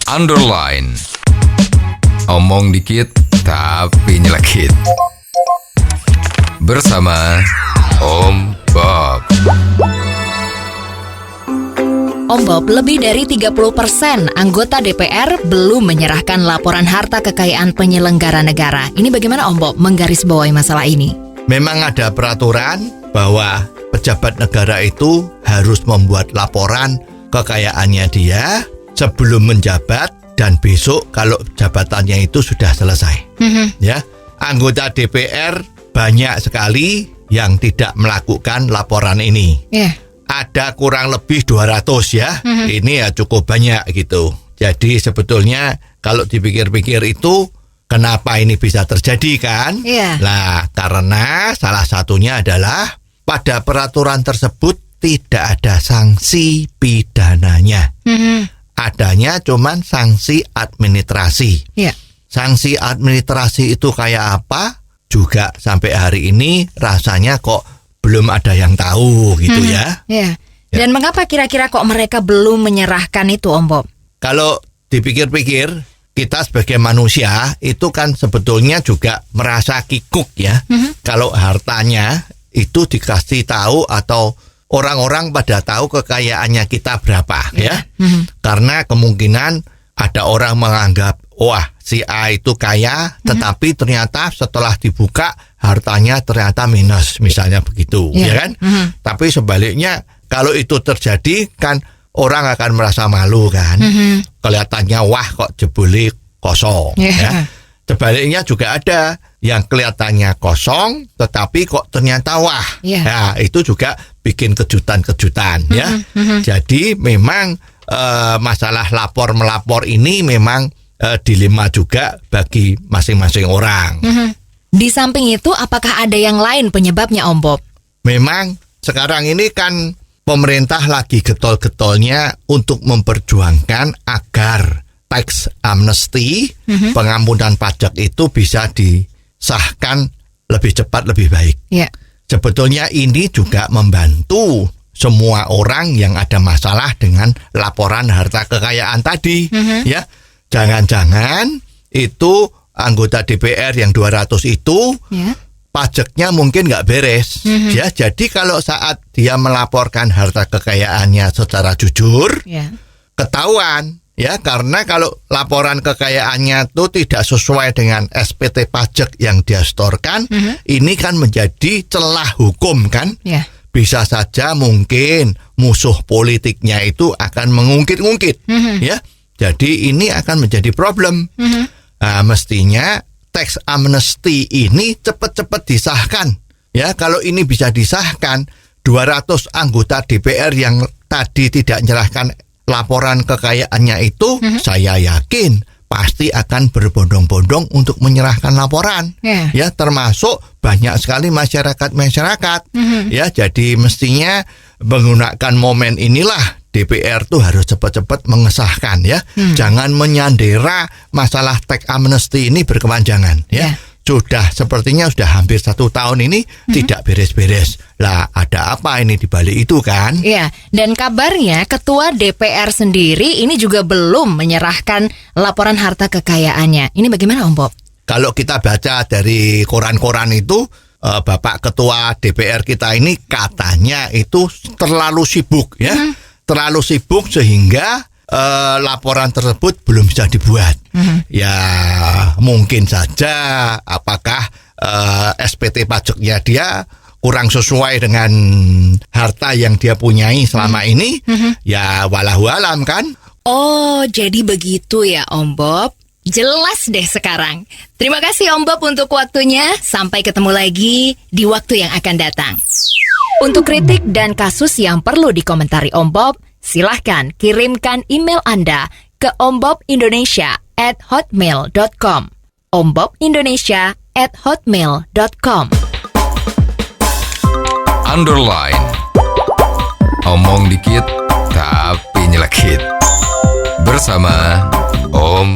Underline. Omong dikit tapi nyelekit. Bersama Om Bob. Om Bob, lebih dari 30% anggota DPR belum menyerahkan laporan harta kekayaan penyelenggara negara. Ini bagaimana Om Bob menggarisbawahi masalah ini? Memang ada peraturan bahwa pejabat negara itu harus membuat laporan kekayaannya dia sebelum menjabat dan besok kalau jabatannya itu sudah selesai. Ya, anggota DPR banyak sekali yang tidak melakukan laporan ini. Ada kurang lebih 200 ya. Ini ya cukup banyak gitu. Jadi sebetulnya kalau dipikir-pikir itu kenapa ini bisa terjadi kan? Nah, karena salah satunya adalah pada peraturan tersebut tidak ada sanksi pidananya. Adanya cuman sanksi administrasi. Sanksi administrasi itu kayak apa? Juga sampai hari ini rasanya kok belum ada yang tahu gitu ya. Dan mengapa kira-kira kok mereka belum menyerahkan itu Om Bob? Kalau dipikir-pikir, kita sebagai manusia itu kan sebetulnya juga merasa kikuk ya. Kalau hartanya itu dikasih tahu atau orang-orang pada tahu kekayaannya kita berapa ya. Karena kemungkinan ada orang menganggap, wah si A itu kaya, tetapi ternyata setelah dibuka hartanya ternyata minus, misalnya begitu, ya kan? Tapi sebaliknya kalau itu terjadi kan orang akan merasa malu kan? Kelihatannya wah kok jebule kosong, ya. Sebaliknya juga ada yang kelihatannya kosong, tetapi kok ternyata wah, ya itu juga bikin kejutan-kejutan, ya. Jadi memang masalah lapor melapor ini memang dilema juga bagi masing-masing orang. Di samping itu, apakah ada yang lain penyebabnya Om Bob? Memang sekarang ini kan pemerintah lagi getol-getolnya untuk memperjuangkan agar tax amnesty, pengampunan pajak itu bisa disahkan lebih cepat, lebih baik. Sebetulnya ini juga membantu semua orang yang ada masalah dengan laporan harta kekayaan tadi. Ya, jangan-jangan itu anggota DPR yang 200 itu pajaknya mungkin nggak beres. Ya, jadi kalau saat dia melaporkan harta kekayaannya secara jujur, ketahuan. Ya, karena kalau laporan kekayaannya itu tidak sesuai dengan SPT pajak yang dia setorkan, ini kan menjadi celah hukum kan? Bisa saja mungkin musuh politiknya itu akan mengungkit-ungkit, ya. Jadi ini akan menjadi problem. Nah, mestinya tax amnesty ini cepat-cepat disahkan. Ya, kalau ini bisa disahkan, 200 anggota DPR yang tadi tidak menyerahkan laporan kekayaannya itu, saya yakin pasti akan berbondong-bondong untuk menyerahkan laporan. Ya, termasuk banyak sekali masyarakat-masyarakat. Ya, jadi mestinya menggunakan momen inilah DPR tuh harus cepat-cepat mengesahkan ya. Jangan menyandera masalah tax amnesty ini berkepanjangan ya. Sepertinya sudah hampir 1 tahun ini tidak beres-beres. Lah, ada apa ini di balik itu kan? Dan kabarnya Ketua DPR sendiri ini juga belum menyerahkan laporan harta kekayaannya. Ini bagaimana Om Bob? Kalau kita baca dari koran-koran itu, Bapak Ketua DPR kita ini katanya itu terlalu sibuk ya. Terlalu sibuk sehingga laporan tersebut belum bisa dibuat. Ya mungkin saja apakah SPT pajaknya dia kurang sesuai dengan harta yang dia punyai selama ini. Ya walahu alam kan. Oh, jadi begitu ya Om Bob. Jelas deh sekarang. Terima kasih Om Bob untuk waktunya. Sampai ketemu lagi di waktu yang akan datang. Untuk kritik dan kasus yang perlu dikomentari Om Bob, silahkan kirimkan email Anda ke ombobindonesia@hotmail.com. ombobindonesia@hotmail.com. Underline. Omong dikit tapi nyelekit. Bersama Om